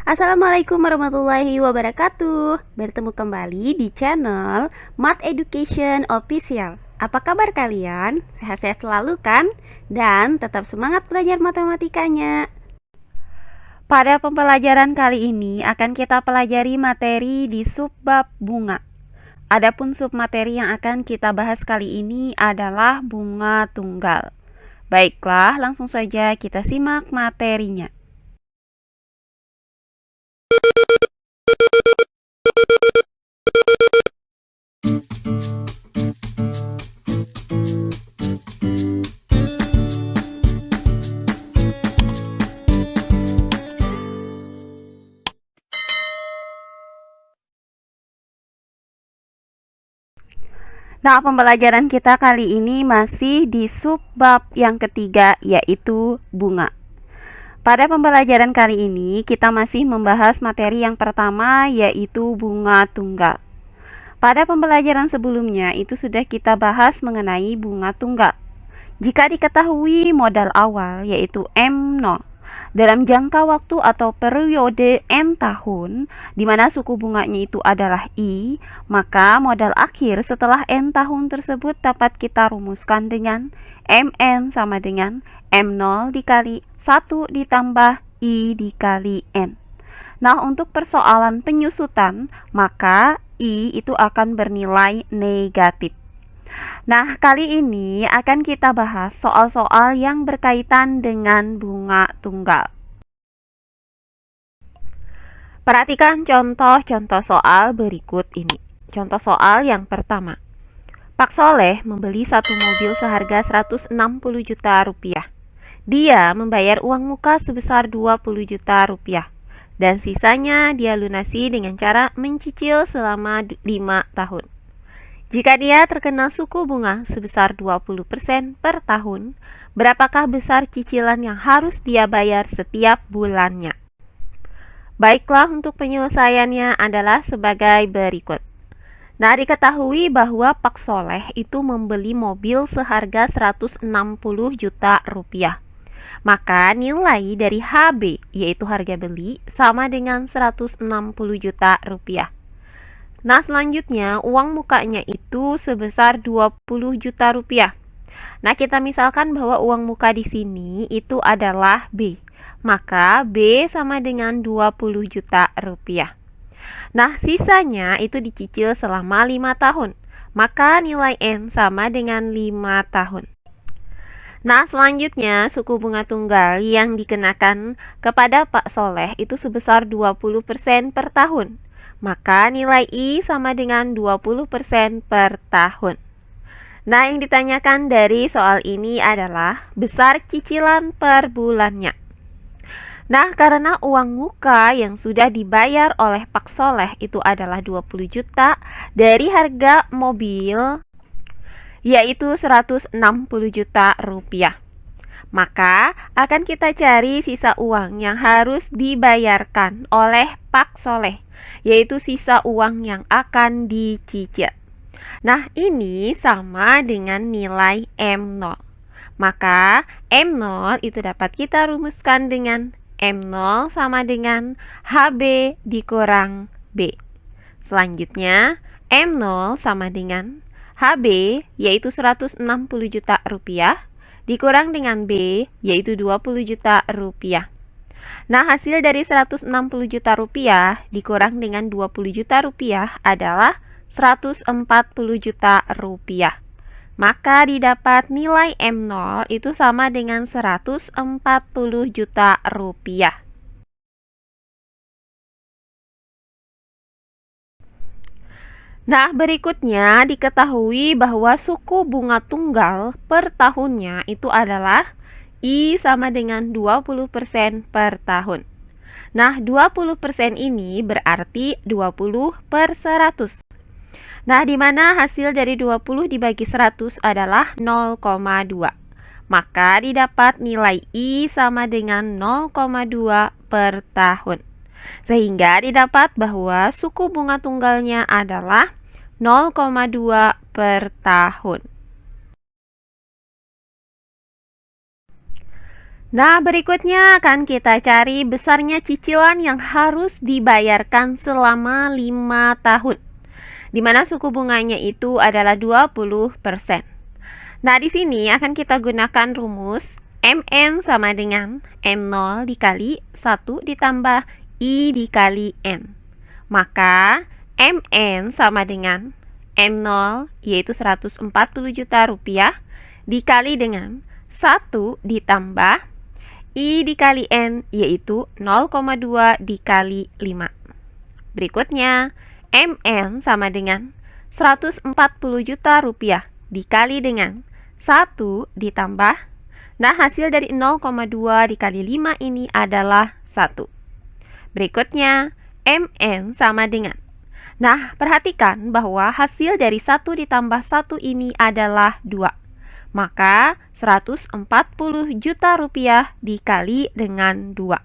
Assalamualaikum warahmatullahi wabarakatuh. Bertemu kembali di channel Math Education Official. Apa kabar kalian? Sehat-sehat selalu kan? Dan tetap semangat belajar matematikanya. Pada pembelajaran kali ini akan kita pelajari materi di subbab bunga. Adapun submateri yang akan kita bahas kali ini adalah bunga tunggal. Baiklah, langsung saja kita simak materinya. Nah, pembelajaran kita kali ini masih di subbab yang ketiga, yaitu bunga. Pada pembelajaran kali ini, kita masih membahas materi yang pertama, yaitu bunga tunggal. Pada pembelajaran sebelumnya, itu sudah kita bahas mengenai bunga tunggal. Jika diketahui modal awal, yaitu M0, dalam jangka waktu atau periode N tahun, di mana suku bunganya itu adalah I, maka modal akhir setelah N tahun tersebut dapat kita rumuskan dengan Mn sama dengan M0 dikali 1 ditambah I dikali N. Nah, untuk persoalan penyusutan, maka I itu akan bernilai negatif. Nah, kali ini akan kita bahas soal-soal yang berkaitan dengan bunga tunggal. Perhatikan contoh-contoh soal berikut ini. Contoh soal yang pertama. Pak Soleh membeli satu mobil seharga 160 juta rupiah. Dia membayar uang muka sebesar 20 juta rupiah. Dan sisanya dia lunasi dengan cara mencicil selama 5 tahun. Jika dia terkena suku bunga sebesar 20% per tahun, berapakah besar cicilan yang harus dia bayar setiap bulannya? Baiklah, untuk penyelesaiannya adalah sebagai berikut. Nah, diketahui bahwa Pak Soleh itu membeli mobil seharga 160 juta rupiah. Maka nilai dari HB, yaitu harga beli, sama dengan 160 juta rupiah. Nah, selanjutnya uang mukanya itu sebesar 20 juta rupiah. Nah, kita misalkan bahwa uang muka di sini itu adalah B. Maka B sama dengan 20 juta rupiah. Nah, sisanya itu dicicil selama 5 tahun. Maka nilai N sama dengan 5 tahun. Nah, selanjutnya suku bunga tunggal yang dikenakan kepada Pak Soleh itu sebesar 20% per tahun. Maka nilai I sama dengan 20% per tahun. Nah, yang ditanyakan dari soal ini adalah besar cicilan per bulannya. Nah, karena uang muka yang sudah dibayar oleh Pak Soleh itu adalah 20 juta dari harga mobil, yaitu 160 juta rupiah. Maka akan kita cari sisa uang yang harus dibayarkan oleh Pak Soleh, yaitu sisa uang yang akan dicicil. Nah, ini sama dengan nilai M0. Maka M0 itu dapat kita rumuskan dengan M0 sama dengan HB dikurang B. Selanjutnya, M0 sama dengan HB, yaitu 160 juta rupiah, dikurang dengan B, yaitu 20 juta rupiah. Nah, hasil dari 160 juta rupiah dikurang dengan 20 juta rupiah adalah 140 juta rupiah. Maka didapat nilai M0 itu sama dengan 140 juta rupiah. Nah, berikutnya diketahui bahwa suku bunga tunggal per tahunnya itu adalah I sama dengan 20% per tahun. Nah, 20% ini berarti 20 per 100. Nah, di mana hasil dari 20 dibagi 100 adalah 0,2. Maka didapat nilai I sama dengan 0,2 per tahun. Sehingga didapat bahwa suku bunga tunggalnya adalah 0,2 per tahun. Nah, berikutnya akan kita cari besarnya cicilan yang harus dibayarkan selama 5 tahun, di mana suku bunganya itu adalah 20%. Nah, di sini akan kita gunakan rumus MN sama dengan M0 dikali 1 ditambah I dikali N. Maka MN sama dengan M0 yaitu 140 juta rupiah dikali dengan 1 ditambah I dikali N yaitu 0,2 dikali 5. Berikutnya, MN sama dengan 140 juta rupiah dikali dengan 1 ditambah. Nah, hasil dari 0,2 dikali 5 ini adalah 1. Berikutnya, MN sama dengan. Nah, perhatikan bahwa hasil dari 1 ditambah 1 ini adalah 2. Maka 140 juta rupiah dikali dengan 2.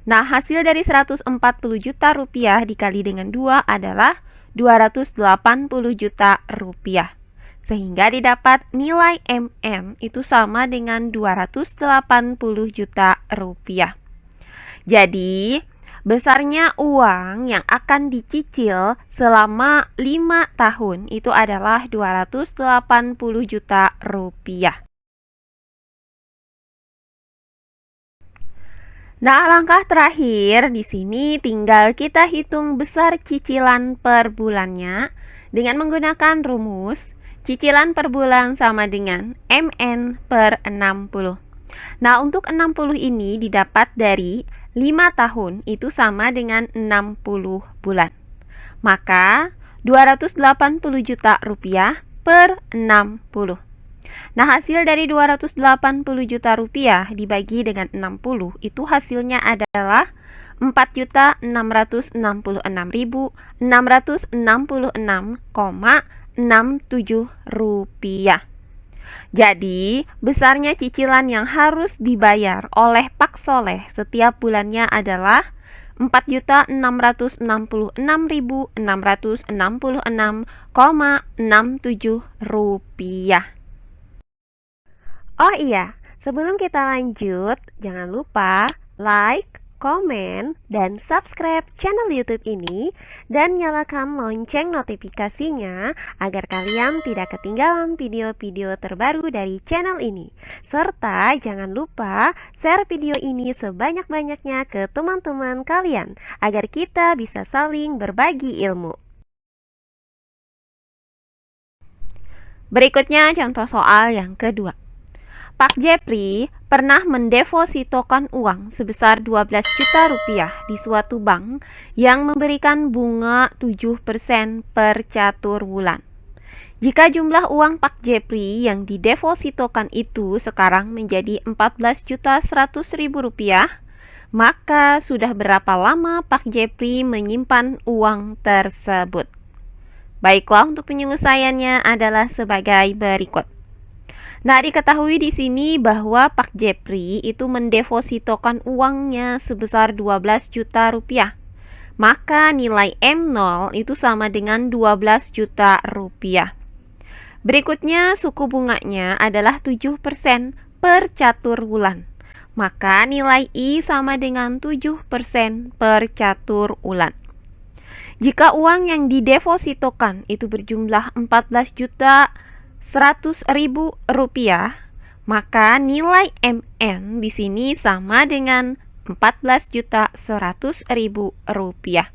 Nah, hasil dari 140 juta rupiah dikali dengan 2 adalah 280 juta rupiah. Sehingga didapat nilai MN itu sama dengan 280 juta rupiah. Jadi, besarnya uang yang akan dicicil selama 5 tahun itu adalah 280 juta rupiah. Nah, langkah terakhir di sini tinggal kita hitung besar cicilan per bulannya dengan menggunakan rumus cicilan per bulan sama dengan MN per 60. Nah, untuk 60 ini didapat dari 5 tahun itu sama dengan 60 bulan. Maka 280 juta rupiah per 60. Nah, hasil dari 280 juta rupiah dibagi dengan 60 itu hasilnya adalah 4.666.666,67 rupiah. Jadi, besarnya cicilan yang harus dibayar oleh Pak Soleh setiap bulannya adalah 4.666.666,67 rupiah. Oh iya, sebelum kita lanjut, jangan lupa like, komen, dan subscribe channel YouTube ini dan nyalakan lonceng notifikasinya agar kalian tidak ketinggalan video-video terbaru dari channel ini. Serta jangan lupa share video ini sebanyak-banyaknya ke teman-teman kalian agar kita bisa saling berbagi ilmu. Berikutnya contoh soal yang kedua. Pak Jepri pernah mendepositokan uang sebesar 12 juta rupiah di suatu bank yang memberikan bunga 7% per catur bulan. Jika jumlah uang Pak Jepri yang didepositokan itu sekarang menjadi 14.100.000 rupiah, maka sudah berapa lama Pak Jepri menyimpan uang tersebut? Baiklah, untuk penyelesaiannya adalah sebagai berikut. Nah, diketahui di sini bahwa Pak Jepri itu mendepositokan uangnya sebesar 12 juta rupiah. Maka nilai M0 itu sama dengan 12 juta rupiah. Berikutnya suku bunganya adalah 7% per catur bulan. Maka nilai I sama dengan 7% per catur bulan. Jika uang yang didepositokan itu berjumlah 14.100.000 rupiah, maka nilai MN di sini sama dengan 14.100.000 rupiah.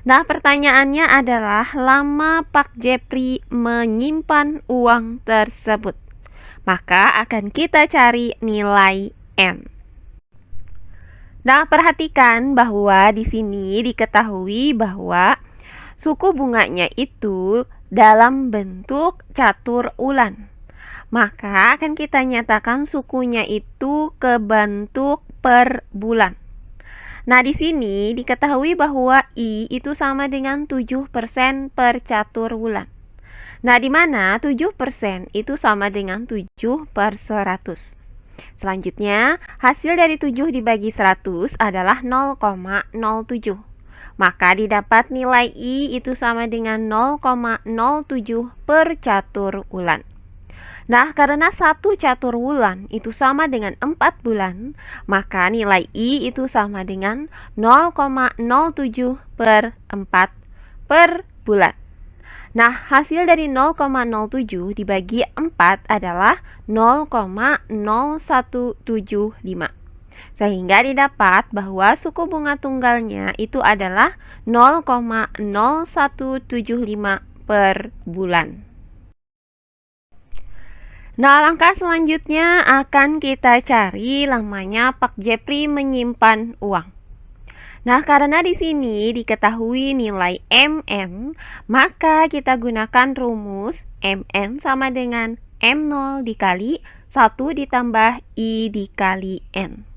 Nah, pertanyaannya adalah lama Pak Jepri menyimpan uang tersebut. Maka akan kita cari nilai N. Nah, perhatikan bahwa di sini diketahui bahwa suku bunganya itu dalam bentuk catur ulan. Maka akan kita nyatakan sukunya itu ke bentuk per bulan. Nah, di sini diketahui bahwa I itu sama dengan 7% per catur bulan. Nah, di mana 7% itu sama dengan 7 per 100. Selanjutnya, hasil dari 7 dibagi 100 adalah 0,07. Maka didapat nilai I itu sama dengan 0,07 per catur ulan. Nah, karena satu catur wulan itu sama dengan 4 bulan, maka nilai I itu sama dengan 0,07 per 4 per bulan. Nah, hasil dari 0,07 dibagi 4 adalah 0,0175. Sehingga didapat bahwa suku bunga tunggalnya itu adalah 0,0175 per bulan. Nah, langkah selanjutnya akan kita cari lamanya Pak Jepri menyimpan uang. Nah, karena di sini diketahui nilai MN, maka kita gunakan rumus MN sama dengan M0 dikali 1 ditambah I dikali N.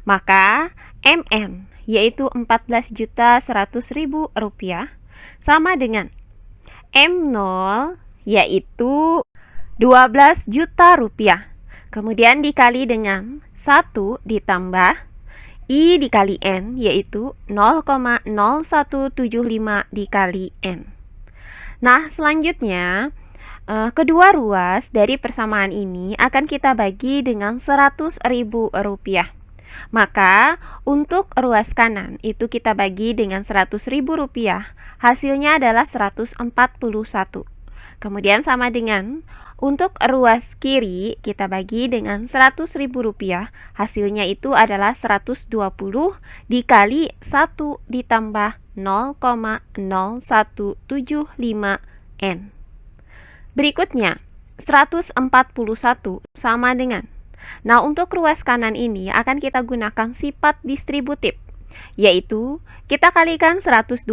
Maka MN yaitu 14.100.000 rupiah sama dengan M0 yaitu 12 juta rupiah. Kemudian dikali dengan 1 ditambah I dikali N yaitu 0,0175 dikali N. Nah, selanjutnya kedua ruas dari persamaan ini akan kita bagi dengan 100.000 rupiah. Maka untuk ruas kanan itu kita bagi dengan 100.000 rupiah, hasilnya adalah 141. Kemudian sama dengan untuk ruas kiri kita bagi dengan 100.000 rupiah, hasilnya itu adalah 120 dikali 1 ditambah 0,0175 N. Berikutnya 141 sama dengan, nah untuk ruas kanan ini akan kita gunakan sifat distributif, yaitu kita kalikan 120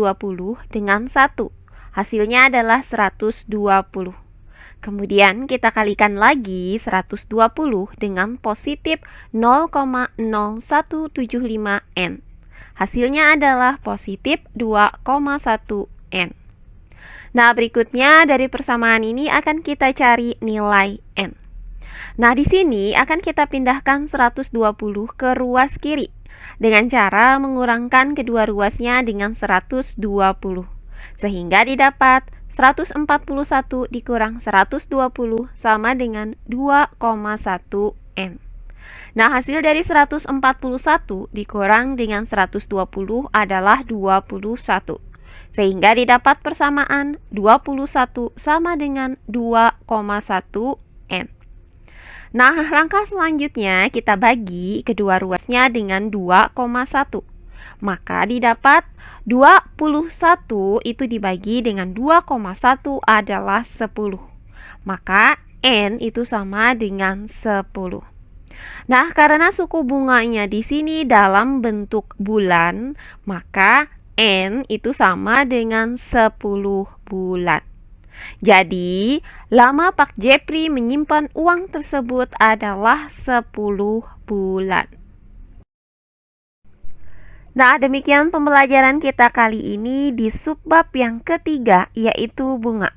dengan 1, hasilnya adalah 120. Kemudian kita kalikan lagi 120 dengan positif 0,0175 N. Hasilnya adalah positif 2,1 N. Nah, berikutnya dari persamaan ini akan kita cari nilai N. Nah, di sini akan kita pindahkan 120 ke ruas kiri dengan cara mengurangkan kedua ruasnya dengan 120. Sehingga didapat 141 dikurang 120 sama dengan 2,1 N. Nah, hasil dari 141 dikurang dengan 120 adalah 21. Sehingga didapat persamaan 21 sama dengan 2,1 N. Nah, langkah selanjutnya kita bagi kedua ruasnya dengan 2,1. Maka didapat 21 itu dibagi dengan 2,1 adalah 10. Maka N itu sama dengan 10. Nah, karena suku bunganya di sini dalam bentuk bulan, maka N itu sama dengan 10 bulan. Jadi, lama Pak Jepri menyimpan uang tersebut adalah 10 bulan. Nah, demikian pembelajaran kita kali ini di subbab yang ketiga, yaitu bunga.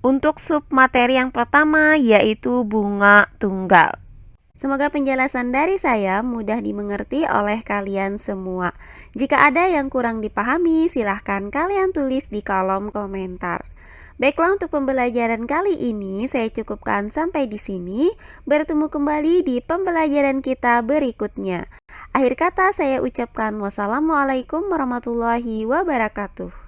Untuk sub materi yang pertama, yaitu bunga tunggal. Semoga penjelasan dari saya mudah dimengerti oleh kalian semua. Jika ada yang kurang dipahami, silahkan kalian tulis di kolom komentar. Baiklah, untuk pembelajaran kali ini saya cukupkan sampai di sini. Bertemu kembali di pembelajaran kita berikutnya. Akhir kata saya ucapkan wassalamualaikum warahmatullahi wabarakatuh.